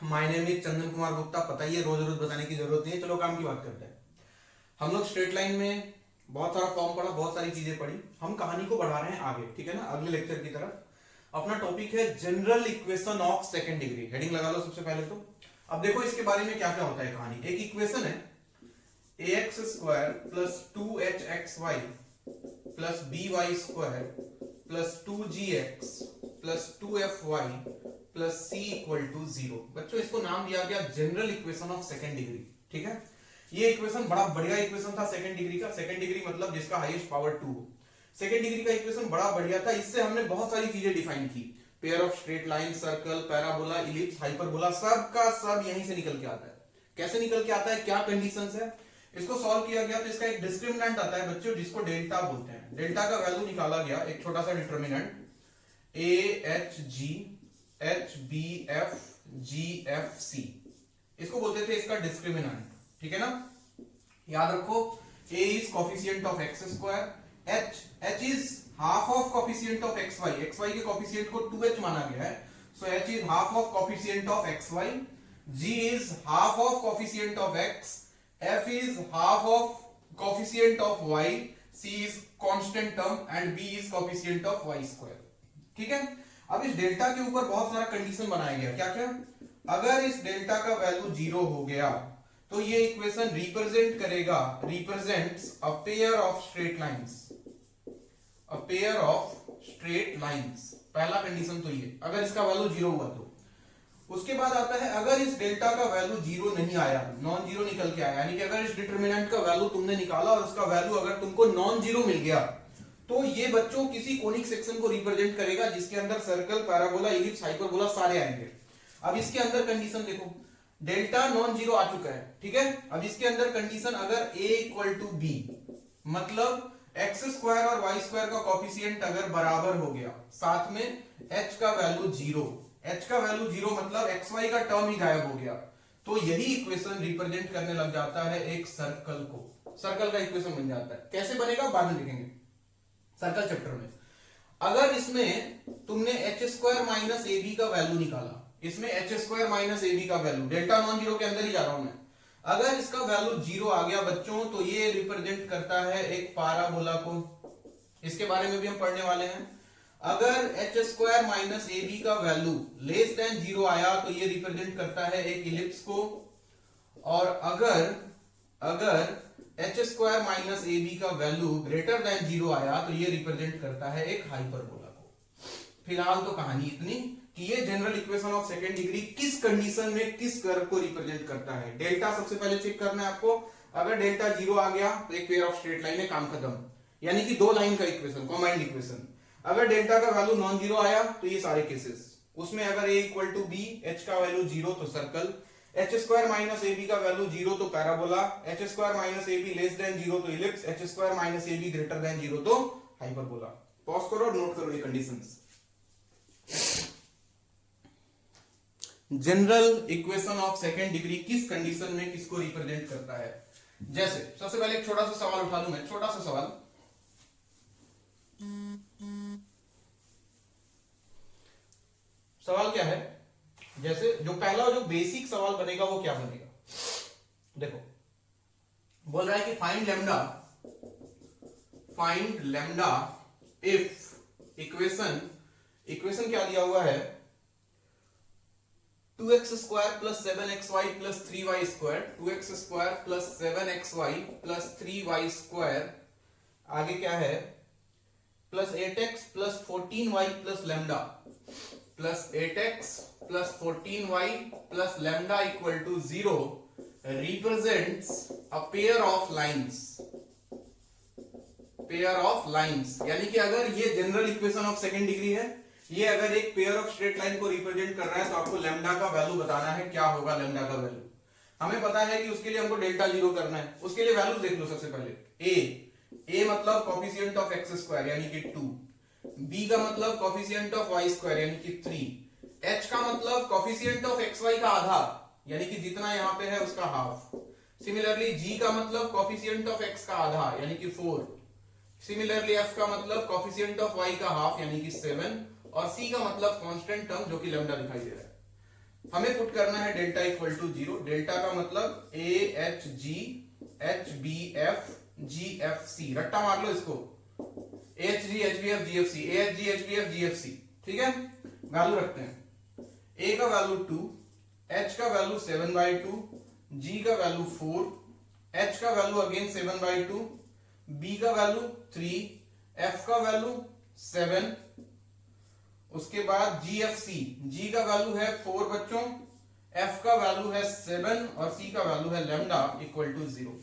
My name is Chandan Kumar Gupta. पता ही है, रोज रोज बताने की जरूरत नहीं है। चलो काम की बात करते हैं। हम लोग स्ट्रेट लाइन में बहुत सारा फॉर्म पढ़ा, बहुत सारी चीजें पढ़ी। हम कहानी को बढ़ा रहे हैं आगे, ठीक है ना, अगले लेक्चर की तरफ। अपना टॉपिक है general equation of second degree. Heading लगा लो सबसे पहले तो। अब देखो इसके बारे में क्या क्या होता है कहानी। एक इक्वेशन है ax square plus 2hxy plus by square plus 2gx plus 2fy plus c equal to 0। बच्चों इसको नाम दिया गया general equation of second degree, ठीक है। ये इक्वेशन बड़ा बढ़िया इक्वेशन था सेकंड डिग्री का। सेकंड डिग्री मतलब जिसका हाईएस्ट पावर 2 हो। सेकंड डिग्री का इक्वेशन बड़ा बढ़िया था। इससे हमने बहुत सारी चीजें डिफाइन की। Pair of straight line, circle, parabola, ellipse, hyperbola, सब का सब यहीं से निकल के आता है। कैसे निकल के आता है, क्या कंडीशंस है, इसको सॉल्व किया गया तो इसका एक डिस्क्रिमिनेंट आता है बच्चों, जिसको डेल्टा बोलते हैं। डेल्टा का वैल्यू निकाला गया, एक छोटा सा determinant A H G H B F G F C, इसको बोलते थे इसका डिस्क्रिमिनेंट, ठीक है ना। याद रखो, a is coefficient of x square, h is half of coefficient of xy, xy के कोफिशिएंट को 2h माना गया है, सो h is half of coefficient of xy, g is half of coefficient of x, f is half of coefficient of y, c is constant term and b is coefficient of y square, ठीक है। अब इस delta के ऊपर बहुत सारा condition बनाया गया। क्या क्या, अगर इस डेल्टा का वैल्यू 0 हो गया तो ये इक्वेशन रिप्रेजेंट करेगा, represents a pair of straight lines, a pair of straight lines. पहला कंडीशन तो ये, अगर इसका वैल्यू 0 हुआ तो। उसके बाद आता है अगर इस डेल्टा का वैल्यू 0 नहीं आया, नॉन जीरो निकल के आया, यानी कि अगर इस डिटरमिनेंट का वैल्यू तुमने निकाला और उसका वैल्यू अगर तुमको नॉन जीरो मिल गया, तो ये बच्चों किसी कोनिक सेक्शन को रिप्रेजेंट करेगा जिसके अंदर सर्कल, पैराबोला, इलिप्स, हाइपरबोला सारे आएंगे। अब इसके अंदर कंडीशन देखो, डेल्टा नॉन जीरो आ चुका है, ठीक है। अब इसके अंदर कंडीशन अगर a इक्वल टू बी, मतलब एक्स स्क्वायर और वाई स्क्वायर का कॉफिशिएंट अगर बराबर हो गया, साथ में h का वैल्यू 0, h का वैल्यू 0 मतलब एक्स वाई का टर्म ही गायब हो गया, तो यही इक्वेशन रिप्रेजेंट करने लग जाता है एक सर्कल को। सर्कल का इक्वेशन बन जाता है। कैसे बनेगा बाद में देखेंगे सर्कल चैप्टर में। अगर इसमें तुमने एच स्क्वायर माइनस ए बी का वैल्यू निकाला, इसमें एच स्क्वायर माइनस ए बी का वैल्यू, डेल्टा नॉन जीरो के अंदर ही जा रहा हूं मैं, अगर इसका वैल्यू 0 आ गया बच्चों, तो ये रिप्रेजेंट करता है एक पैराबोला को। इसके बारे में भी हम पढ़ने वाले हैं। अगर एच स्क्वायर माइनस ए बी का वैल्यू लेस देन 0 आया तो ये रिप्रेजेंट करता है एक इलिप्स को। और अगर एच स्क्वायर माइनस ए बी का वैल्यू ग्रेटर देन 0 आया तो ये रिप्रेजेंट करता है एक हाइपरबोला को। फिलहाल तो कहानी इतनी कि ये general equation of second degree किस कंडीशन में किस कर्व को रिप्रेजेंट करता है। डेल्टा सबसे पहले चेक करना है आपको। अगर डेल्टा 0 आ गया तो एक पेयर ऑफ स्ट्रेट लाइन है, काम खत्म, यानी कि दो लाइन का इक्वेशन, कॉम्बाइंड इक्वेशन। अगर डेल्टा का वैल्यू नॉन जीरो आया तो ये सारे केसेस, उसमें अगर a equal to B, H का वैल्यू 0 तो सर्कल, एच स्क्वायर माइनस ए बी का वैल्यू 0 तो पैराबोला, एच स्क्वायर माइनस ए बी लेस देन 0 तो इलिप्स, एच स्क्वायर माइनस ए बी ग्रेटर देन 0 तो हाइपरबोला। पॉज करो और नोट करो ये conditions. General equation of second degree किस कंडीशन में किसको रिप्रेजेंट करता है। जैसे सबसे पहले एक छोटा सा सवाल उठा लूं मैं, छोटा सा सवाल। सवाल क्या है, जैसे जो पहला जो बेसिक सवाल बनेगा वो क्या बनेगा, देखो बोल रहा है कि फाइंड लैम्डा इफ इक्वेशन क्या दिया हुआ है, 2x square plus 7xy plus 3y square, 2x square plus 7xy plus 3y square, आगे क्या है, plus 8x plus 14y plus lambda, plus 8x plus 14y plus lambda equal to 0 represents a pair of lines. यानी कि अगर ये general equation of second degree है, ये अगर एक पेयर ऑफ स्ट्रेट लाइन को रिप्रेजेंट कर रहा है, तो आपको लैम्डा का वैल्यू बताना है, क्या होगा लैम्डा का वैल्यू। हमें पता है कि उसके लिए हमको डेल्टा 0 करना है। उसके लिए वैल्यू देख लो सबसे पहले। a मतलब कोफिशिएंट ऑफ एक्स स्क्वायर यानी कि 2, b का मतलब कोफिशिएंट ऑफ y स्क्वायर यानी कि 3, h का मतलब कोफिशिएंट ऑफ xy का आधा यानी कि जितना यहां पे है उसका हाफ। सिमिलरली g का मतलब कोफिशिएंट ऑफ x का आधा यानी कि 4। सिमिलरली f का मतलब कोफिशिएंट ऑफ y का हाफ यानी कि 7, और c का मतलब कांस्टेंट टर्म जो कि लैम्डा दिखाई दे रहा है। हमें पुट करना है डेल्टा इक्वल टू 0। डेल्टा का मतलब A H G H B F G F C, रट्टा मार लो इसको, H G H B F G F C, A H G H B F G F C, ठीक है। वैल्यू रखते हैं, ए का वैल्यू 2, एच का वैल्यू 7/2, जी का वैल्यू 4, एच का वैल्यू अगेन 7/2, बी का वैल्यू 3, एफ का वैल्यू 7, उसके बाद जी एफ सी, जी का वैल्यू है 4 बच्चों, एफ का वैल्यू है 7 और सी का वैल्यू है लैम्डा इक्वल टू 0।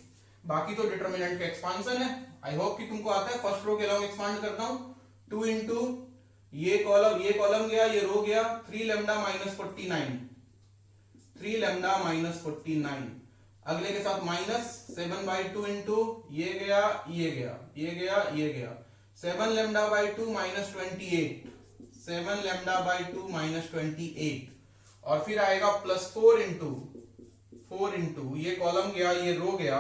बाकी तो डिटर्मिनेंट का एक्सपांशन है। आई होप कि तुमको आता है। फर्स्ट रो के अलावा एक्सपांड करता हूं, 2 इंटू ये कॉलम गया, ये रो गया, 3 लैम्डा माइनस 49, 3 लैम्डा माइनस 49, अगले के साथ माइनस 7/2 इंटू ये गया, ये गया, ये गया, ये गया, 7 lambda by 2 minus 28, 7 lambda by 2 minus 28, और फिर आएगा प्लस 4 इंटू ये कॉलम गया, ये रो गया,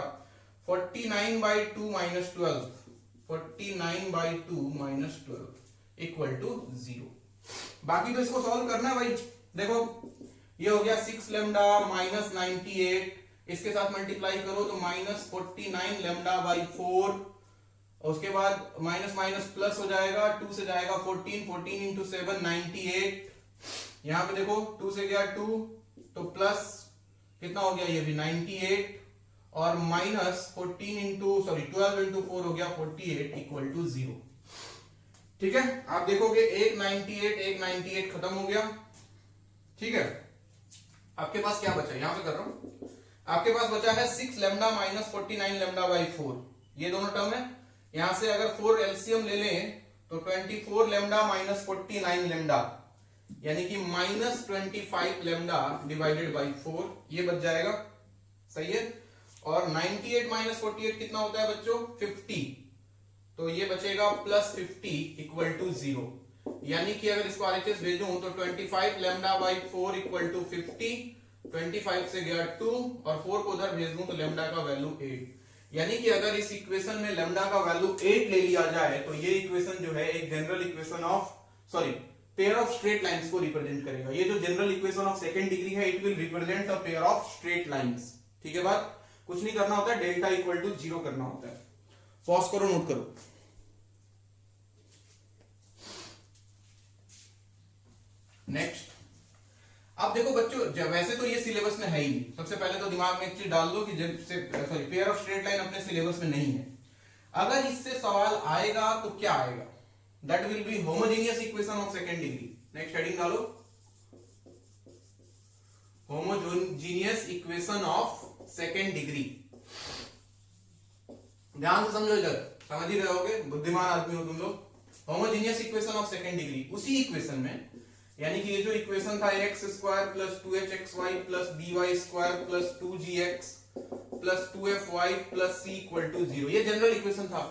49/2 माइनस 12, 49/2 माइनस 12 इक्वल टू 0। बाकी तो इसको सॉल्व करना है भाई। देखो ये हो गया 6 लैम्डा माइनस 98, इसके साथ मल्टीप्लाई करो तो माइनस 49 लैम्डा बाई 4, उसके बाद माइनस माइनस प्लस हो जाएगा, 2 से जाएगा 14, 14 इंटू 7 98, यहां पे देखो 2 से गया 2 तो प्लस कितना हो गया, ये भी 98, और माइनस 12 इंटू 4 हो गया 48 इक्वल टू 0। ठीक है, आप देखोगे एक 98 खत्म हो गया। ठीक है, आपके पास क्या बचा, यहां पे कर रहा हूं, आपके पास बचा है 6 लैम्डा माइनस 49 लैम्डा बाई 4, ये दोनों टर्म है। यहां से अगर 4 एलसीएम ले लें तो 24 लैम्डा माइनस 49 लैम्डा, यानी कि माइनस 25 लैम्डा डिवाइडेड बाई 4, ये बच जाएगा। सही है, और 98 माइनस 48 कितना होता है बच्चों, 50, तो ये बचेगा प्लस 50 इक्वल टू 0, यानी कि अगर इसको आरएचएस भेजूं तो 25 लैम्डा बाई 4 इक्वल टू 50, 25 से गया 2 और 4 को उधर भेज दूं तो लैम्डा का वैल्यू 8, यानी कि अगर इस इक्वेशन में लैम्डा का वैल्यू 8 ले लिया जाए तो ये इक्वेशन जो है एक general equation of pair of straight lines को रिप्रेजेंट करेगा। ये जो general equation of second degree है, it will represent a pair of straight lines. ठीक है बात, कुछ नहीं करना होता है, डेल्टा इक्वल टू 0 करना होता है। पॉज करो, नोट करो। नेक्स्ट, अब देखो बच्चों, वैसे तो ये सिलेबस में है ही नहीं। सबसे पहले तो दिमाग में एक चीज डाल दो कि पेयर ऑफ स्ट्रेट लाइन अपने सिलेबस में नहीं है। अगर इससे सवाल आएगा तो क्या आएगा, that will be homogeneous equation of second degree. Next heading डालो, homogeneous equation of second degree. ध्यान से समझो, इधर समझ ही रहे होगे, बुद्धिमान आदमी हो तुम लोग। Homogeneous equation of second degree, उसी इक्वेशन में, यानी कि ये जो इक्वेशन था X square plus 2hxy plus by square plus 2gx plus 2fy plus c equal to 0, ये जनरल इक्वेशन था।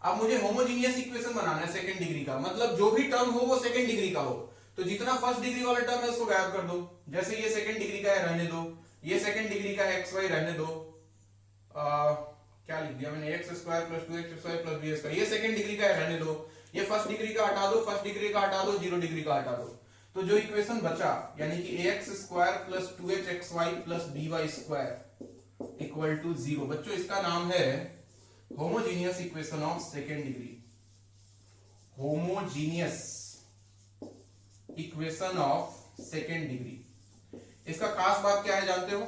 अब मुझे होमोजेनियस इक्वेशन बनाना है सेकंड डिग्री का, मतलब जो भी टर्म हो वो सेकंड डिग्री का हो। तो जितना फर्स्ट डिग्री वाला टर्म है उसको गायब कर दो। जैसे ये सेकंड डिग्री का है, रहने दो। ये सेकंड डिग्री का है xy, रहने दो। क्या लिख दिया मैंने, x square plus 2xy plus b square, ये सेकंड डिग्री का है, रहने दो। ये फर्स्ट डिग्री का हटा दो, फर्स्ट डिग्री का हटा दो, 0 डिग्री का हटा दो। तो जो इक्वेशन बचा, यानी कि ax square plus 2hxy plus by square equal to 0, बच्चों इसका नाम है homogeneous equation of second degree. Homogeneous equation of second degree. इसका खास बात क्या है जानते हो,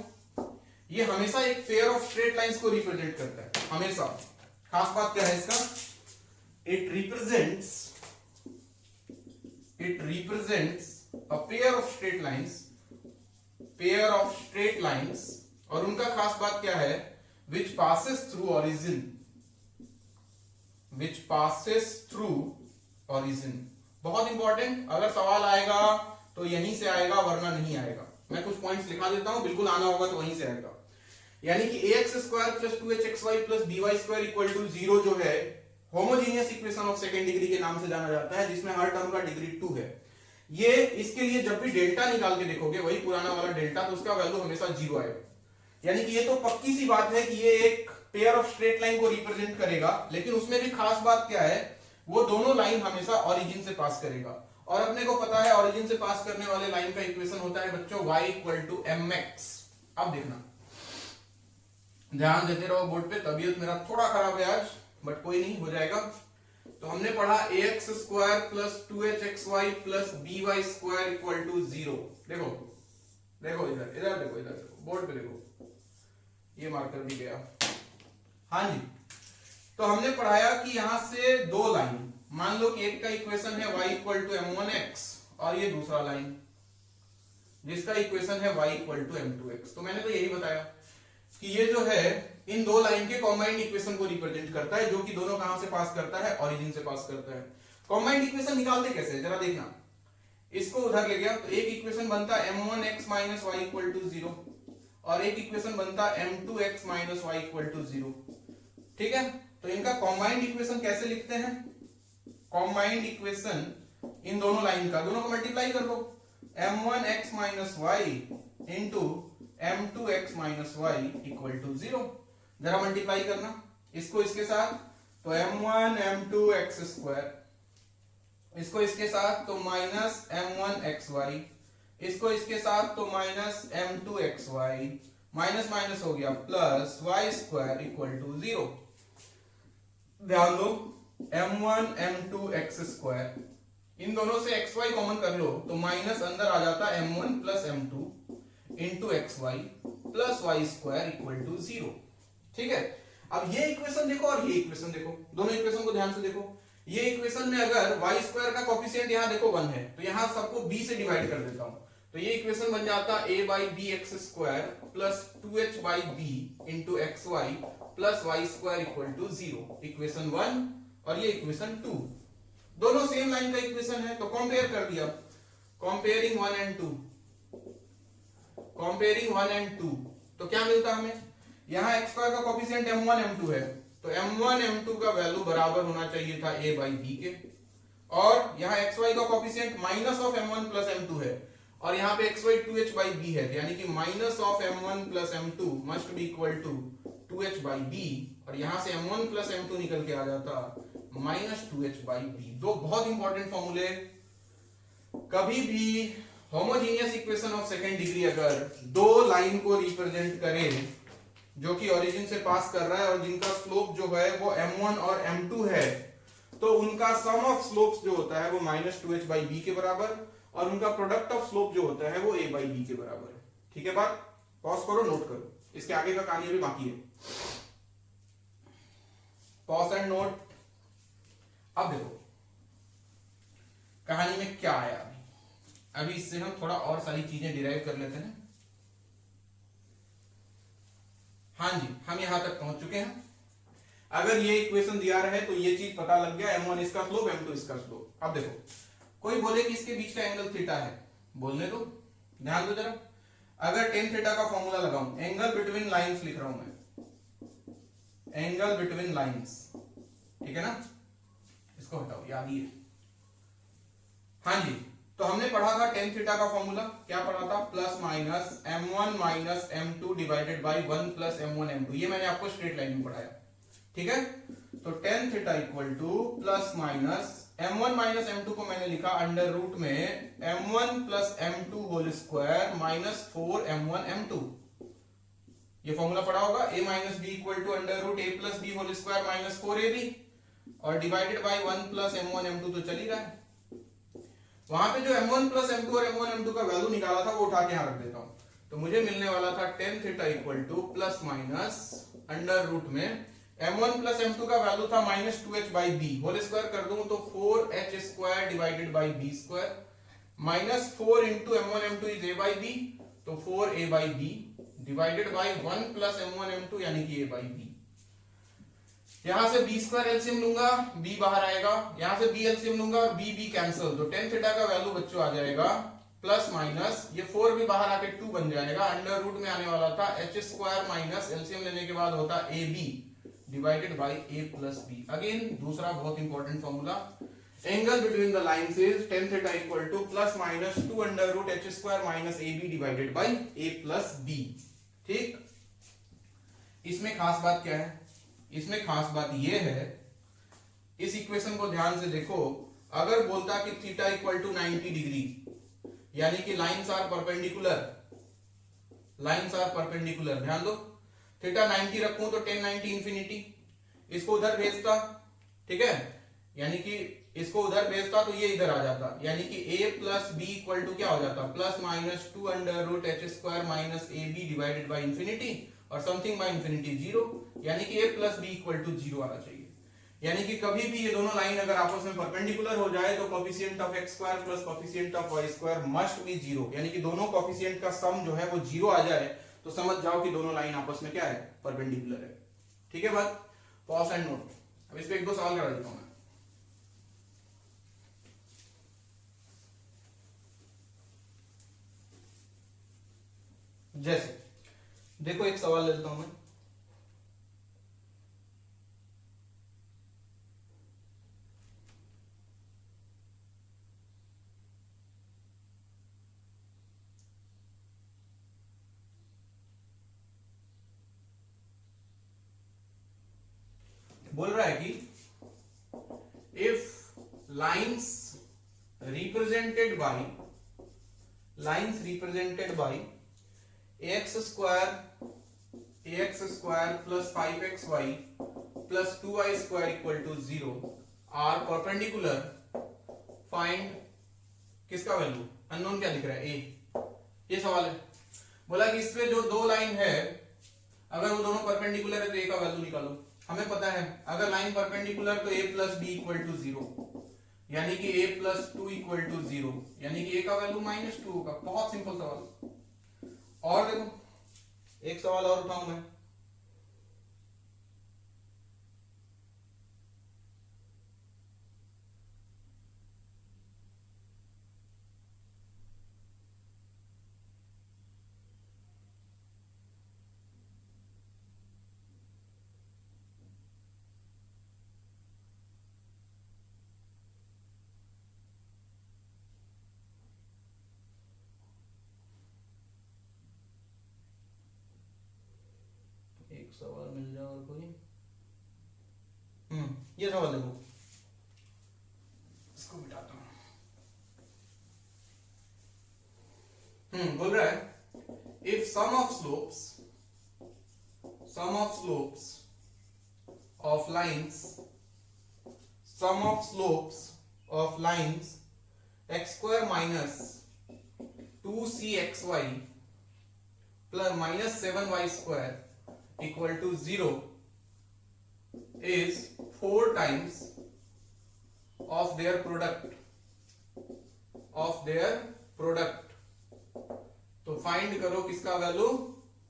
ये हमेशा एक पेयर ऑफ स्ट्रेट लाइंस को रिप्रेजेंट करता है, हमेशा। खास बात क्या है इसका, it represents a pair of straight lines, और उनका खास बात क्या है, which passes through origin। बहुत इंपॉर्टेंट, अगर सवाल आएगा तो यहीं से आएगा वरना नहीं आएगा। मैं कुछ पॉइंट्स लिखा देता हूं, बिल्कुल आना होगा तो वहीं से आएगा। यानी कि ax square plus 2hxy plus by square equal to 0 जो है homogeneous equation of second degree के नाम से जाना जाता है, जिसमें हर टर्म का डिग्री 2 है। ये इसके लिए जब भी डेल्टा निकाल के देखोगे, वही पुराना वाला डेल्टा, तो उसका वैल्यू हमेशा 0 आएगा। यानी कि ये तो पक्की सी बात है कि ये एक पेयर ऑफ स्ट्रेट लाइन को रिप्रेजेंट करेगा। लेकिन उसमें भी खास बात क्या है, वो दोनों लाइन हमेशा ओरिजिन से पास करेगा। और अपने को पता है ओरिजिन से पास करने वाले लाइन का इक्वेशन होता है बच्चों y equal to M X. अब देखना, ध्यान देते रहो बोर्ड पे। तबीयत मेरा थोड़ा खराब है आज, बट कोई नहीं, हो जाएगा। तो हमने पढ़ा ax square plus 2hxy plus by square equal to 0। देखो देखो इधर इधर देखो, इधर देखो बोर्ड पे देखो, ये मार्कर भी गया। हाँ जी, तो हमने पढ़ाया कि यहां से दो लाइन, मान लो कि एक का इक्वेशन है y इक्वल टू m1x और ये दूसरा लाइन जिसका इक्वेशन है y इक्वल टू m2x। तो मैंने तो यही बताया कि ये जो है इन दो लाइन के कॉम्बाइंड इक्वेशन को रिप्रेजेंट करता है, जो कि दोनों कहां से पास करता है, ओरिजिन से पास करता है। कॉम्बाइंड इक्वेशन निकालते कैसे, जरा देखना। इसको उधर ले गया तो एक इक्वेशन बनता m1x minus y equal to 0 और एक इक्वेशन बनता m2x minus y equal to 0। ठीक है, तो इनका कॉम्बाइंड इक्वेशन कैसे लिखते हैं? कॉम्बाइंड इक्वेशन इन दोनों लाइन का, दोनों को मल्टीप्लाई कर दो, m1x minus y into m2x minus y equal to 0। जरा मल्टीप्लाई करना इसको इसके साथ, तो m1 m2 x स्क्वायर, इसको इसके साथ तो माइनस m1 xy, इसको इसके साथ तो minus m2 xy, minus minus हो गया plus y square equal to 0। ध्यान दो, m1 m2 x स्क्वायर, इन दोनों से xy कॉमन कर लो तो माइनस अंदर आ जाता m1 plus m2 into xy plus y square equal to 0। ठीक है, अब ये इक्वेशन देखो और ये इक्वेशन देखो, दोनों इक्वेशन को ध्यान से देखो। ये इक्वेशन में अगर y स्क्वायर का कोफिशिएंट यहां देखो 1 है, तो यहां सबको b से डिवाइड कर देता हूं, तो ये इक्वेशन बन जाता a by B X square plus 2h by B into X Y plus Y square equal to 0। इक्वेशन 1 और ये इक्वेशन 2, दोनों सेम लाइन का इक्वेशन है, तो कंपेयर कर दिया। कंपेयरिंग 1 एंड 2, कंपेयरिंग 1 एंड 2, तो क्या मिलता हमें? यहां x स्क्वायर का कोफिशिएंट m1 m2 है, तो m1 m2 का वैल्यू बराबर होना चाहिए था a बाई बी के, और यहाँ xy का coefficient minus of m1 plus m2 है, और यहाँ पे xy 2h बाई बी है, यानी कि minus of m1 plus m2 must be equal to 2h by B, और यहाँ से m1 प्लस m2 निकल के आ जाता माइनस 2h बाई बी। दो बहुत इंपॉर्टेंट फॉर्मूले, कभी भी homogeneous equation of second degree अगर दो लाइन को रिप्रेजेंट करे जो कि ओरिजिन से पास कर रहा है और जिनका स्लोप जो है वो m1 और m2 है, तो उनका सम ऑफ स्लोप्स जो होता है वो माइनस 2h बाई बी के बराबर, और उनका प्रोडक्ट ऑफ स्लोप जो होता है वो a बाई बी के बराबर है। ठीक है, बात पॉज करो, नोट करो, इसके आगे का कहानी अभी बाकी है। Pause and note. अब देखो कहानी में क्या आया, अभी इससे हम थोड़ा और सारी चीजें डिराइव कर लेते हैं। हाँ जी, हम यहां तक पहुंच चुके हैं। अगर ये इक्वेशन दिया रहे तो ये चीज पता लग गया, m1 इसका स्लोप m2 इसका स्लोप। अब देखो, कोई बोले कि इसके बीच का एंगल थीटा है, बोलने दो, ध्यान दो जरा। अगर टेन थीटा का फॉर्मूला लगाऊं, एंगल बिटवीन लाइंस लिख रहा हूं मैं, एंगल बिटवीन लाइंस, ठीक है ना, इसको हटाओ, याद ही है। हाँ जी, तो हमने पढ़ा था टेन थीटा का फॉर्मूला, क्या पढ़ा था? Plus minus m1 minus m2 divided by 1 plus m1 m2, ये मैंने आपको स्ट्रेट लाइन में पढ़ाया। ठीक है, तो ten theta equal to plus minus m1 minus m2 को मैंने लिखा अंडर रूट में m1 plus m2 whole square minus 4 m1 m2। ये फॉर्मूला पढ़ा होगा, a minus B equal to under root a plus B whole square minus 4ab, और divided by 1 plus m1 m2 तो चल ही रहा है। वहां पे जो m1 प्लस m2 और m1 m2 का वैल्यू निकाला था वो उठा के यहां रख देता हूं, तो मुझे मिलने वाला था tan theta equal to plus minus under root में m1 प्लस m2 का वैल्यू था minus 2h by B, whole square कर दूं तो 4h square divided by B square, minus 4 into m1 m2 is a by B, तो 4a by B divided by 1 plus m1 m2 यानी कि a by B. यहां से B square LCM लूंगा, B बाहर आएगा, यहां से बी एलसीएम लूंगा और बी बी कैंसिल, तो टेन थीटा का वैल्यू बच्चों आ जाएगा प्लस माइनस, ये 4 भी बाहर आके 2 बन जाएगा, अंडर रूट में आने वाला था h स्क्वायर माइनस एलसीएम लेने के बाद होता A B divided by A plus B. Again दूसरा बहुत important formula, angle between the lines is tan theta equal to plus minus 2 under root h square minus A B divided by A plus B. ठीक, इसमें खास बात क्या है? इसमें खास बात यह है, इस इक्वेशन को ध्यान से देखो, अगर बोलता कि थीटा इक्वल टू 90 डिग्री, यानी कि lines are perpendicular, lines are perpendicular, ध्यान दो, थीटा 90 रखूं तो 10 90 इंफिनिटी, इसको उधर भेजता, ठीक है, यानी कि इसको उधर भेजता तो ये इधर आ जाता, यानी कि a plus b equal to क्या हो जाता, plus minus 2 under root h square minus A B divided by infinity और समथिंग बाई इंफिनिटी 0, यानी कि a plus b equal to 0 आना चाहिए। यानी कि कभी भी ये दोनों लाइन अगर आपस में परपेंडिकुलर हो जाए तो coefficient of x square plus coefficient of y square must B 0, यानी कि दोनों कोफिशिएंट का सम जो है वो 0 आ जाए तो समझ जाओ कि दोनों लाइन आपस में क्या है, परपेंडिकुलर है। ठीक है बात, पॉज एंड नोट। अब इस पे एक दो सवाल करा देता हूं मैं। जैसे देखो एक सवाल ले लेता हूं मैं, बोल रहा है कि if lines represented by ax square plus 5xy plus 2y square equal to 0 are perpendicular, find किसका वैल्यू, अननोन क्या दिख रहा है, a, ये सवाल है। बोला कि इसमें जो दो लाइन है अगर वो दोनों परपेंडिकुलर है तो a का वैल्यू निकालो। हमें पता है अगर लाइन परपेंडिकुलर तो a plus b equal to 0, यानी कि a प्लस 2 इक्वल टू 0, यानी कि a का वैल्यू -2 होगा। बहुत सिंपल सवाल। और देखो एक सवाल और उठाऊं मैं, एक सवाल मिल जाए और कोई। ये सवाल देखो, इसको मिटाता हूं। बोल रहा है if sum of slopes of lines x square minus 2cxy plus minus 7y square equal to 0 is 4 times of their product, तो फाइंड करो किसका वैल्यू,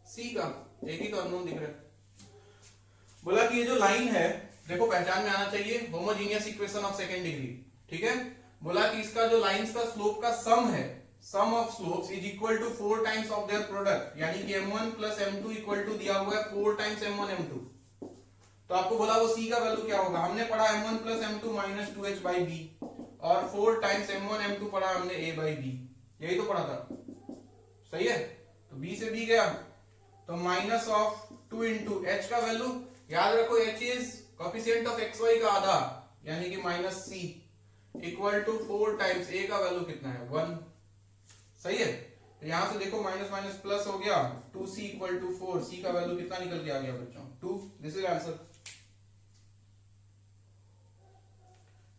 c का। एक ही तो अननोन दिख रहा है। बोला कि ये जो लाइन है देखो पहचान में आना चाहिए, homogeneous equation of second degree, ठीक है। बोला कि इसका जो लाइंस का स्लोप का सम है, sum of slopes is equal to 4 times of their product, यानी कि m1 plus m2 equal to दिया हुआ है 4 टाइम्स m1 m2। तो आपको बोला वो c का वैल्यू क्या होगा, हमने पढ़ा m1 plus m2 minus 2h by B, और 4 टाइम्स m1 m2 पढ़ा हमने a बाई बी, यही तो पढ़ा था, सही है। तो b से b गया तो माइनस ऑफ 2 इंटू h का वैल्यू, याद रखो h is coefficient of xy का आधा, यानी कि minus c equal to 4 times a का वैल्यू कितना है 1, सही है। तो यहां से देखो माइनस माइनस प्लस हो गया, 2c इक्वल टू 4, c का वैल्यू कितना निकल के आ गया बच्चों 2, दिस इज आंसर।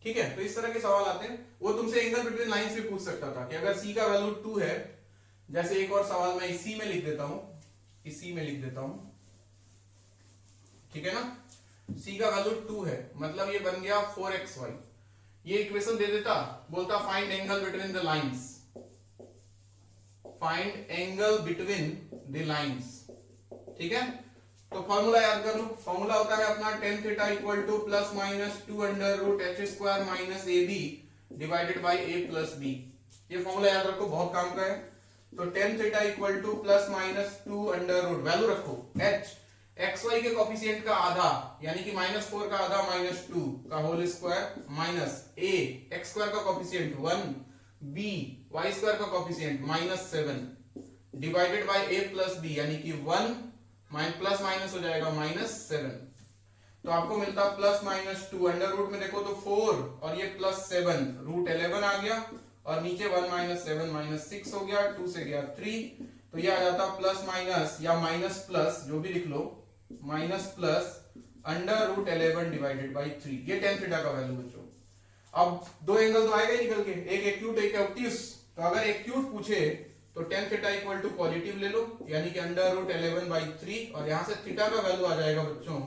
ठीक है, तो इस तरह के सवाल आते हैं। वो तुमसे एंगल बिटवीन लाइंस भी पूछ सकता था कि अगर c का वैल्यू 2 है, जैसे एक और सवाल मैं इसी में लिख देता हूं, ठीक है ना, c का वैल्यू 2 है, मतलब ये बन गया 4xy। ये इक्वेशन दे देता, बोलता find angle between the lines, ठीक है। तो फॉर्मूला याद कर लो, फॉर्मूला होता है अपना tan theta equal to plus minus 2 under root h square minus A B divided by A plus b. ये फॉर्मूला याद रखो, बहुत काम का है। तो tan theta equal to plus minus 2 under root, value रखो h एक्स वाई के कोफिशिएंट का आधा, यानी कि -4 का आधा -2 का whole square minus a x square का कोफिशिएंट 1, b वाई स्क्वायर का coefficient -7 divided by a plus b, यानी कि 1 प्लस माइनस हो जाएगा -7। तो आपको मिलता +-2, अंडर रूट में देखो तो 4 और ये +7, रूट 11 आ गया और नीचे 1 - 7 - 6 हो गया, 2 से गया 3, तो ये आ जाता प्लस माइनस या माइनस प्लस जो भी लिख लो, minus plus under root 11 divided by 3, ये tan थीटा का वैल्यू बच्चों। अब दो एंगल तो आएगा ही निकल के, एक एक्यूट एक ऑब्ट्यूस, तो अगर एक्यूट पूछे तो tan theta equal to positive ले लो, यानी कि अंडर रूट 11 बाई 3, और यहां से थीटा का वैल्यू आ जाएगा बच्चों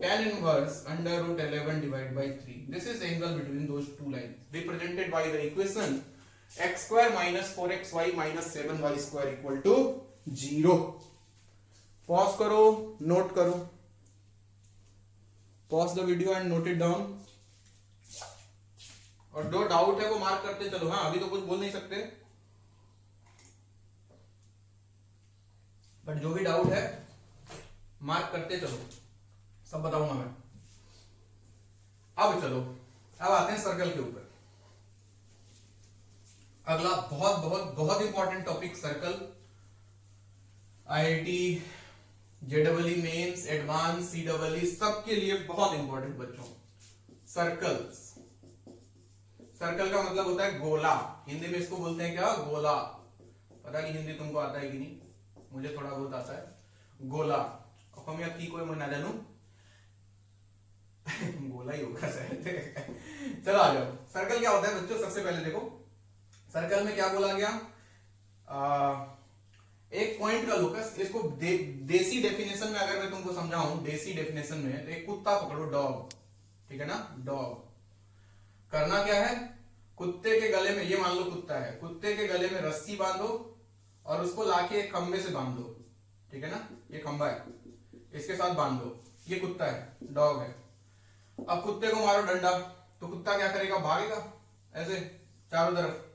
tan inverse under root 11 divide by 3। This is angle between those two lines represented by the equation x² - 4xy - 7y² equal to 0। Pause करो, नोट करो, pause the video and note it down, और जो doubt है वो mark करते चलो। हाँ, अभी तो कुछ बोल नहीं सकते, बट जो भी डाउट है मार्क करते चलो, सब बताऊंगा मैं। अब चलो, अब आते हैं सर्कल के ऊपर। अगला बहुत बहुत बहुत important topic circle, IIT, JEE mains, advance, CEE सबके लिए बहुत इंपॉर्टेंट बच्चों। सर्कल्स, सर्कल का मतलब होता है गोला, हिंदी में इसको बोलते हैं क्या, गोला। पता नहीं हिंदी तुमको आता है कि नहीं, मुझे थोड़ा बहुत आता है। गोला अসমীয়া की कोई मैं ना जानू गोला ही होगा शायद। चलो आ जाओ, सर्कल क्या होता है बच्चों। सबसे पहले देखो सर्कल में क्या बोला गया, एक पॉइंट का लोकस। इसको देसी डेफिनेशन में अगर मैं तुमको समझाऊं, देसी डेफिनेशन में, तो एक कुत्ता पकड़ो, डॉग, ठीक है ना, डॉग। करना क्या है, कुत्ते के गले में, ये मान लो कुत्ता है, कुत्ते के गले में रस्सी बांधो और उसको लाके एक खंबे से बांध दो, ठीक है ना, ये खंबा है, इसके साथ बांध दो, ये कुत्ता है, डॉग है। अब कुत्ते को मारो डंडा, तो कुत्ता क्या करेगा, भागेगा ऐसे चारों तरफ।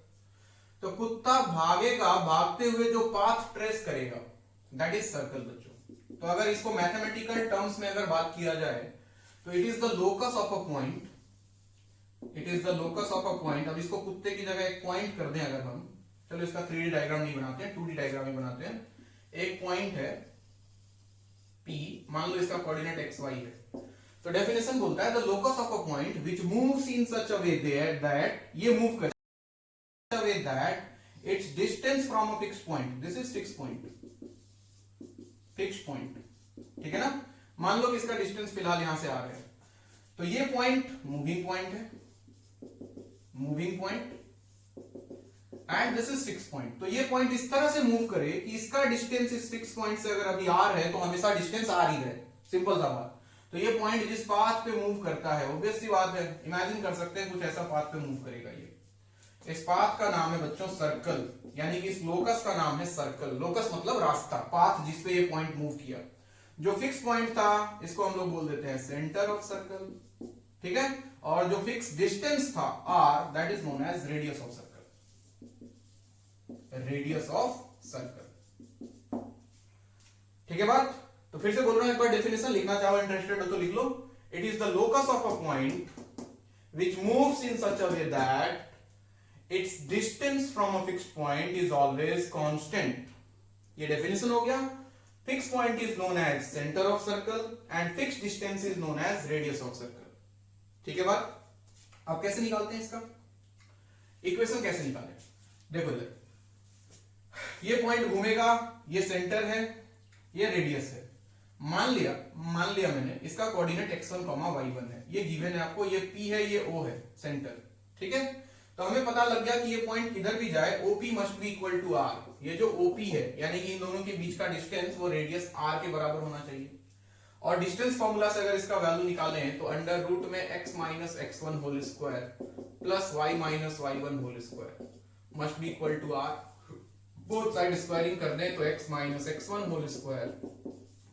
तो कुत्ता भागेगा, भागते हुए जो पाथ ट्रेस करेगा, दैट इज सर्कल बच्चों। तो अगर इसको मैथमेटिकल टर्म्स में अगर बात किया जाए तो it is the locus of a point, it is the locus of a point. अब इसको कुत्ते की जगह एक पॉइंट कर दें अगर हम, चलो इसका 3D डायग्राम नहीं बनाते हैं, 2D डायग्राम ही बनाते हैं। एक पॉइंट है P, मान लो इसका कोऑर्डिनेट XY है, तो डेफिनेशन बोलता है the locus of a point which moves in such a way that ये मूव कर away that it's distance from a fixed point, this is fixed point, fixed point, ठीक है ना। मान लो कि इसका डिस्टेंस फिलहाल यहां से आ रहा है, तो ये पॉइंट मूविंग पॉइंट है, moving point, and this is fixed point. तो ये पॉइंट इस तरह से मूव करे कि इसका डिस्टेंस इस फिक्स्ड पॉइंट से अगर अभी r है तो हमेशा डिस्टेंस r ही रहे, सिंपल सा बात। तो ये पॉइंट जिस पाथ पे मूव करता है, ऑब्वियस सी बात है, इमेजिन कर सकते हैं कुछ ऐसा पाथ पे मूव करेगा ये। इस पाथ का नाम है बच्चों सर्कल, यानी कि इस लोकस का नाम है सर्कल। लोकस मतलब रास्ता, पाथ जिस पे ये पॉइंट मूव किया। जो फिक्स पॉइंट था इसको हम लोग बोल देते हैं सेंटर ऑफ सर्कल, ठीक है। और जो फिक्स डिस्टेंस था r, that is known as radius of circle, radius of circle, ठीक है बात। तो फिर से बोल रहा हूं एक बार, डेफिनेशन लिखना चाहो, इंटरेस्टेड हो तो लिख लो। It is the locus of a point which moves in such a way that its distance from a fixed point is always constant। ये डेफिनेशन हो गया। Fixed point is known as center of circle and fixed distance is known as radius of circle, ठीक है बात। अब कैसे निकालते हैं इसका इक्वेशन, कैसे निकालें, देखो इधर ये पॉइंट घूमेगा, ये सेंटर है, ये रेडियस है। मान लिया मैंने इसका कोऑर्डिनेट x1, y1 है, ये गिवन है आपको, ये P है, ये O है, सेंटर, ठीक है। तो हमें पता लग गया कि ये पॉइंट किधर भी जाए OP must be equal to R। ये जो OP है यानी कि इन दोनों के बीच का डिस्टेंस वो रेडियस R के बराबर होना चाहिए। और डिस्टेंस फॉर्मूला से अगर इसका वैल्यू निकालें तो अंडर रूट में x minus x1 whole square plus y minus y1 whole square must be equal to R। Both side squaring कर दें तो x minus x1 whole square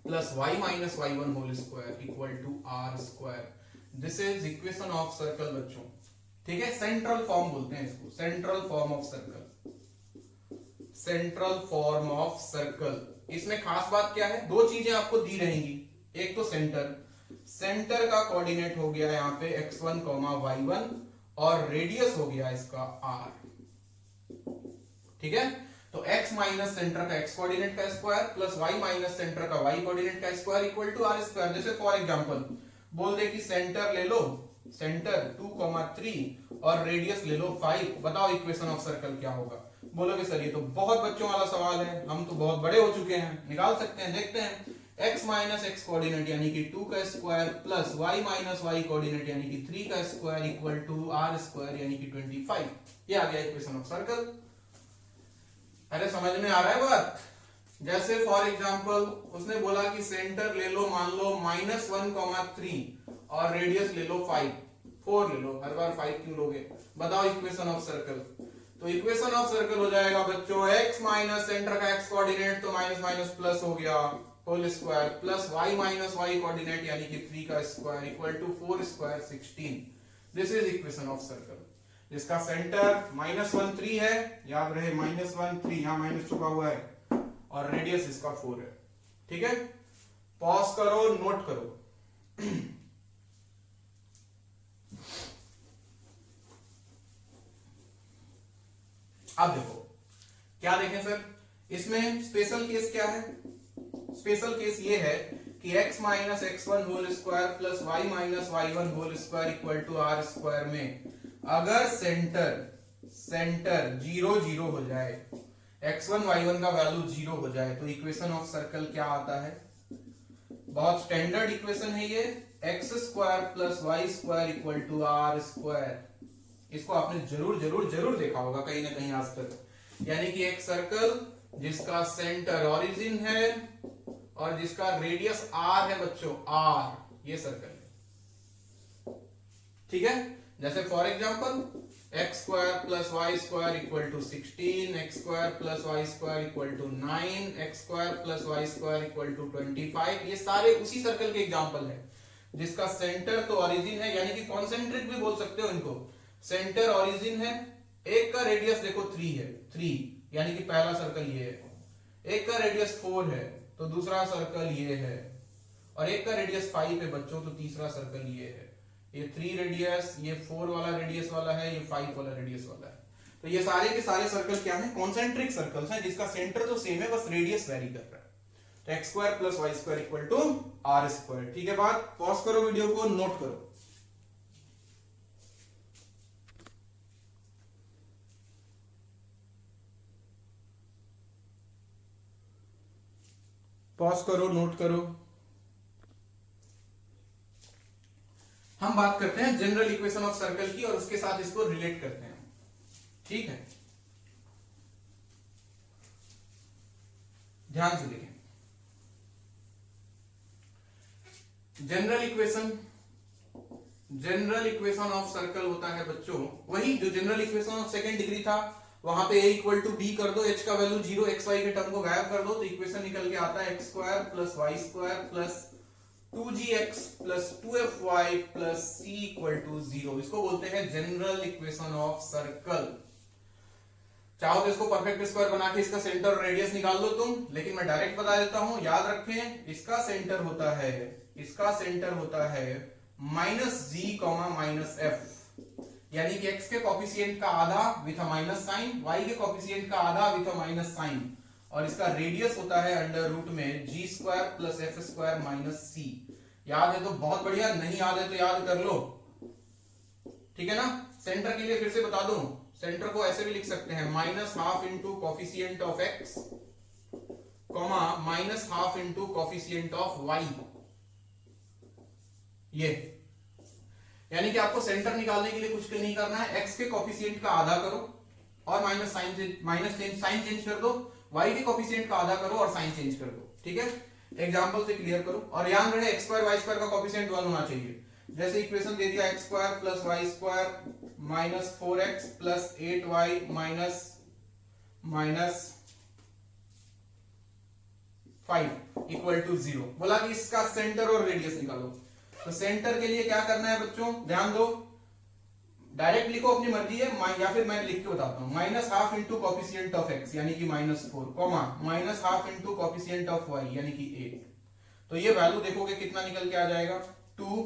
plus y minus y1 whole square equal to R square. This is equation of circle बच्चों, ठीक है। Central form बोलते हैं इसको, central form of circle, central form of circle. इसमें खास बात क्या है, दो चीजें आपको दी रहेंगी, एक तो सेंटर, सेंटर का कोऑर्डिनेट हो गया यहाँ पे x1, y1 और रेडियस हो गया इसका r, ठीक है। तो x माइनस सेंटर का x कोऑर्डिनेट का square plus y minus center का y कोऑर्डिनेट का square equal to r square. जैसे फॉर एग्जांपल बोल दे कि सेंटर ले लो, सेंटर 2,3 और रेडियस ले लो 5, बताओ इक्वेशन ऑफ सर्कल क्या होगा। बोलोगे सर ये तो बहुत बच्चों वाला सवाल है, हम तो बहुत बड़े हो चुके हैं, निकाल सकते हैं, देखते हैं। x माइनस एक्स कोऑर्डिनेट यानी कि 2 का square plus y minus y coordinate यानी कि 3 का square equal to r square यानी कि 25। ये आ गया इक्वेशन ऑफ सर्कल। अरे समझ में आ रहा है बात? जैसे फॉर एग्जांपल उसने बोला कि सेंटर ले लो, मान लो -1,3 और रेडियस ले लो 5, 4 ले लो, हर बार 5 क्यों लोगे? बताओ इक्वेशन ऑफ सर्कल। तो इक्वेशन ऑफ सर्कल हो जाएगा बच्चों x माइनस सेंटर का x कोऑर्डिनेट तो माइनस माइनस प्लस हो गया whole square plus y minus y coordinate यानी कि 3 का square equal to 4 square 16। This is equation of circle जिसका सेंटर -1,3 है, याद रहे -1,3 यहां माइनस छुपा हुआ है और रेडियस इसका 4 है। ठीक है, पॉज करो, नोट करो। अब देखो क्या देखें सर, इसमें स्पेशल केस क्या है? स्पेशल केस ये है कि x minus x1 whole square plus y minus y1 whole square equal to r square में अगर सेंटर 0 0 हो जाए, x1 y1 का वैल्यू 0 हो जाए तो इक्वेशन ऑफ सर्कल क्या आता है? बहुत स्टैंडर्ड इक्वेशन है ये, x square plus Y square equal to r square. इसको आपने जरूर जरूर जरूर देखा होगा कहीं ना कहीं आज तक। यानी कि एक सर्कल जिसका सेंटर ओरिजिन है और जिसका रेडियस आर है बच्चों, आर, ये सर्कल है। ठीक है, जैसे for example x square plus Y square equal to 16, x square plus Y square equal to 9, x square plus Y square equal to 25। ये सारे उसी सर्कल के एग्जांपल है जिसका सेंटर तो ओरिजिन है, यानी कि कॉन्सेंट्रिक भी बोल सकते हो इनको। सेंटर ओरिजिन है, एक का रेडियस देखो 3 है, 3 यानी कि पहला सर्कल ये है। एक का रेडियस 4 है तो दूसरा सर्कल ये है, और एक का रेडियस 5 है बच्चों तो तीसरा सर्कल ये है। ये 3 रेडियस, ये 4 वाला रेडियस वाला है, ये 5 वाला रेडियस वाला है। तो ये सारे के सारे सर्कल क्या है? कॉन्सेंट्रिक सर्कल्स हैं जिसका सेंटर तो सेम है, बस रेडियस वेरी कर रहा है। तो x square plus Y square equal to r square. ठीक है बात? पॉज करो वीडियो को, नोट करो। पॉज करो, नोट करो। हम बात करते हैं जनरल इक्वेशन ऑफ सर्कल की और उसके साथ इसको रिलेट करते हैं। ठीक है, ध्यान से देखें। जनरल इक्वेशन ऑफ सर्कल होता है बच्चों वही जो general equation of second degree था। वहां पे a इक्वल टू बी कर दो, h का वैल्यू 0, एक्स वाई के टर्म को गायब कर दो तो इक्वेशन निकल के आता है x square plus Y square plus 2gx plus 2fy plus c equal to 0। इसको बोलते हैं जनरल इक्वेशन ऑफ सर्कल। चाहो तो इसको परफेक्ट स्क्वायर बना के इसका सेंटर और रेडियस निकाल दो तुम, लेकिन मैं डायरेक्ट बता देता हूं। याद रखें, इसका सेंटर होता है minus g comma minus f, यानी कि x के कोफिशिएंट का आधा with a minus sign, y के कोफिशिएंट का आधा विथ अ माइनस साइन, और इसका रेडियस होता है अंडर रूट में g square plus f square minus c. याद है तो बहुत बढ़िया, नहीं याद है तो याद कर लो। ठीक है ना? सेंटर के लिए फिर से बता दूं, सेंटर को ऐसे भी लिख सकते हैं minus half into coefficient of x comma minus half into coefficient of y. ये यानी कि आपको सेंटर निकालने के लिए कुछ नहीं करना है, एक्स के कोफिशिएंट का आधा करो और माइनस साइन चेंज कर दो, वाई के कोफिशिएंट का आधा करो और साइन चेंज कर दो। ठीक है, एग्जांपल से क्लियर करो। और याद रहे एक्स स्क्वायर वाई स्क्वायर का कोफिशिएंट 1 होना चाहिए। जैसे इक्वेशन दे दिया x square plus Y square minus 4x plus 8y minus 5 equal to 0। बोला कि इसका सेंटर और रेडियस निकालो। तो सेंटर के लिए क्या करना है बच्चों, ध्यान दो, डायरेक्ट लिखो अपनी मर्जी है, या फिर मैं लिख के बताता हूं। Minus half into coefficient of x यानी कि minus 4 comma minus half into coefficient of y यानी कि 8। तो ये वैल्यू देखोगे कितना निकल के आ जाएगा, 2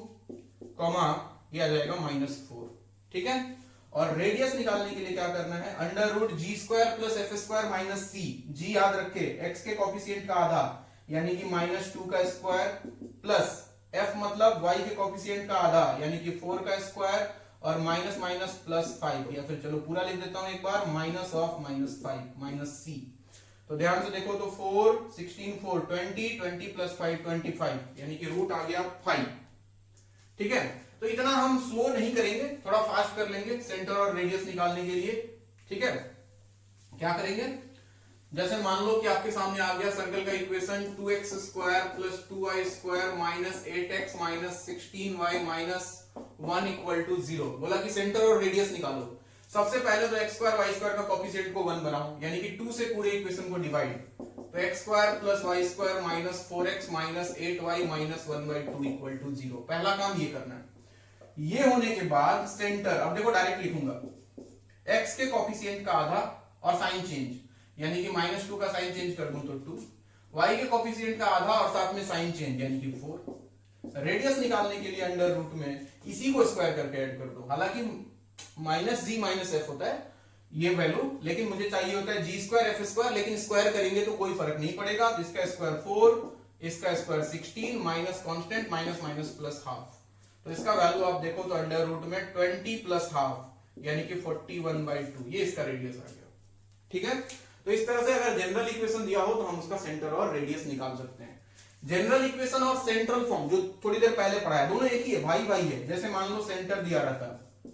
कॉमा ये आ जाएगा माइनस 4। ठीक है, और रेडियस निकालने के लिए क्या करना है, under root g square plus f square minus c. जी याद रखे, एक्स के कॉफिशिएंट का आधा यानी कि माइनस 2 का स्क्वायर प्लस f मतलब y के कोफिशिएंट का आधा यानी कि 4 का स्क्वायर और माइनस माइनस प्लस 5, या फिर चलो पूरा लिख देता हूं एक बार, minus of minus 5 minus c। तो ध्यान से देखो तो 4 16 4 20 20 प्लस 5 25 यानी कि रूट आ गया 5। ठीक है, तो इतना हम स्लो नहीं करेंगे, थोड़ा फास्ट कर लेंगे सेंटर और रेडियस निकालने के लिए। ठीक है, क्या करेंगे, जैसे मान लो कि आपके सामने आ गया सर्कल का equation 2x square plus 2y square minus 8x minus 16y minus 1 equal to 0। बोला कि सेंटर और रेडियस निकालो। सबसे पहले तो x स्क्वायर y स्क्वायर का कोफिशिएंट को 1 बनाओ, यानी कि 2 से पूरे इक्वेशन को डिवाइड। तो x square plus y square minus 4x minus 8y minus 1/2 equal to 0। पहला काम ये करना है। ये होने के बाद सेंटर, अब देखो डायरेक्ट लिखूंगा, x के कोफिशिएंट का आधा और साइन चेंज, यानी कि -2 का साइन चेंज कर दूं तो 2, y के कोफिशिएंट का आधा और साथ में साइन चेंज यानी कि 4। रेडियस निकालने के लिए अंडर रूट में इसी को स्क्वायर करके ऐड कर दो। हालांकि -g माइनस f होता है ये वैल्यू, लेकिन मुझे चाहिए होता है g स्क्वायर f स्क्वायर, लेकिन स्क्वायर करेंगे तो कोई फर्क नहीं पड़ेगा। तो इसका स्क्वायर 4, इसका square 16 minus constant minus minus plus half. तो इसका वैल्यू आप देखो तो अंडर रूट में 20 प्लस हाफ यानी कि 41/2, ये इसका रेडियस आ गया। ठीक है, तो इस तरह से अगर जनरल इक्वेशन दिया हो तो हम उसका सेंटर और रेडियस निकाल सकते हैं। जनरल इक्वेशन और सेंट्रल फॉर्म जो थोड़ी देर पहले पढ़ा है, दोनों एक ही है, भाई भाई है। जैसे मान लो सेंटर दिया रहता,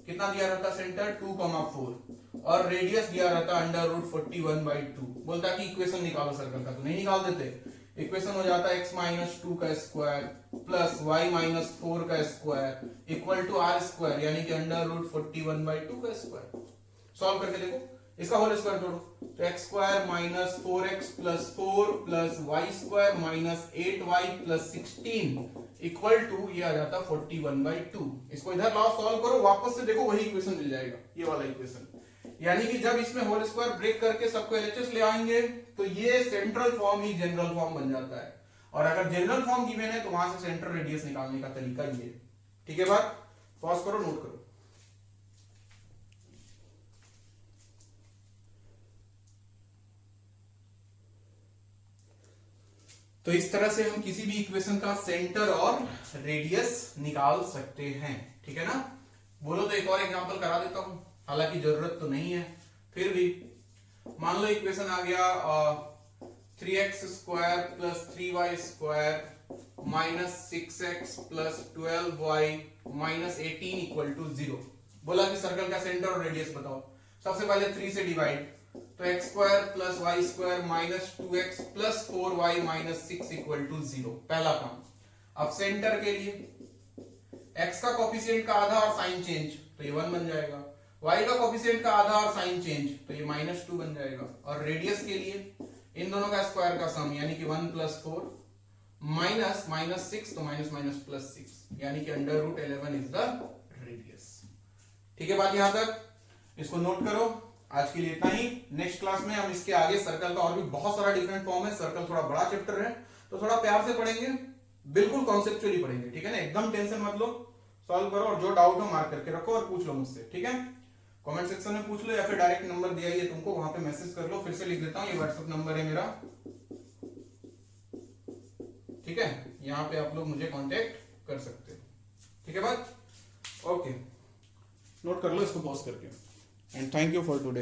कितना दिया रहता सेंटर 2,4 और रेडियस दिया रहता अंडर रूट 41/2। बोलता कि इक्वेशन निकालो सर्कल का, तो नहीं निकाल देते। इक्वेशन हो जाता x माइनस 2 का स्क्वायर प्लस y माइनस 4 का square equal to r square यानी कि अंडर रूट 41/2 का स्क्वायर। सॉल्व करके देखो, इसका होल स्क्वायर तोड़ो, तो x square minus 4x plus 4 plus y square minus 8y plus 16 equal to ये आ जाता 41/2। इसको इधर लाओ, सॉल्व करो, वापस से देखो वही इक्वेशन मिल जाएगा, ये वाला इक्वेशन। यानी कि जब इसमें होल स्क्वायर ब्रेक करके सबको एलएचएस ले आएंगे तो ये सेंट्रल फॉर्म ही जनरल फॉर्म बन जाता है। और अगर जनरल फॉर्म गिवन है तो वहां से सेंटर रेडियस निकालने का तरीका ये है। ठीक है बात, पॉज करो, नोट करो। तो इस तरह से हम किसी भी इक्वेशन का सेंटर और रेडियस निकाल सकते हैं। ठीक है ना, बोलो तो एक और एग्जांपल करा देता हूं, हालांकि जरूरत तो नहीं है, फिर भी मान लो इक्वेशन आ गया 3x square plus 3y square minus 6x plus 12y minus 18 equal to 0। बोला कि सर्कल का सेंटर और रेडियस बताओ। सबसे पहले 3 से डिवाइड, तो x square plus y square minus 2x plus 4y minus 6 equal to 0, पहला काम। अब सेंटर के लिए x का कोफिशिएंट का आधा और साइन चेंज तो ये 1 बन जाएगा, y का कोफिशिएंट का आधा और साइन चेंज तो ये -2 बन जाएगा, और रेडियस के लिए इन दोनों का स्क्वायर का सम यानी कि 1 प्लस 4 माइनस माइनस 6 तो माइनस माइनस प्लस 6 यानी कि under root 11 is the radius. ठीक है बात, यहां तक इसको नोट करो। आज के लिए इतना ही। नेक्स्ट क्लास में हम इसके आगे सर्कल का और भी बहुत सारा डिफरेंट फॉर्म है। सर्कल थोड़ा बड़ा चैप्टर है तो थोड़ा प्यार से पढ़ेंगे, बिल्कुल कॉन्सेप्चुअली पढ़ेंगे। ठीक है ना, एकदम टेंशन मत लो, सॉल्व करो और जो डाउट हो मार्क करके रखो और पूछ लो मुझसे। ठीक है, कमेंट सेक्शन में पूछ लो या फिर डायरेक्ट नंबर दिया ही है तुमको, वहां पे मैसेज कर लो। फिर से लिख देता हूं, ये व्हाट्सएप नंबर है मेरा। ठीक है, यहाँ पे आप लोग मुझे कांटेक्ट कर सकते हो। ठीक है बात, ओके, नोट कर लो इसको पॉज करके। And thank you for today.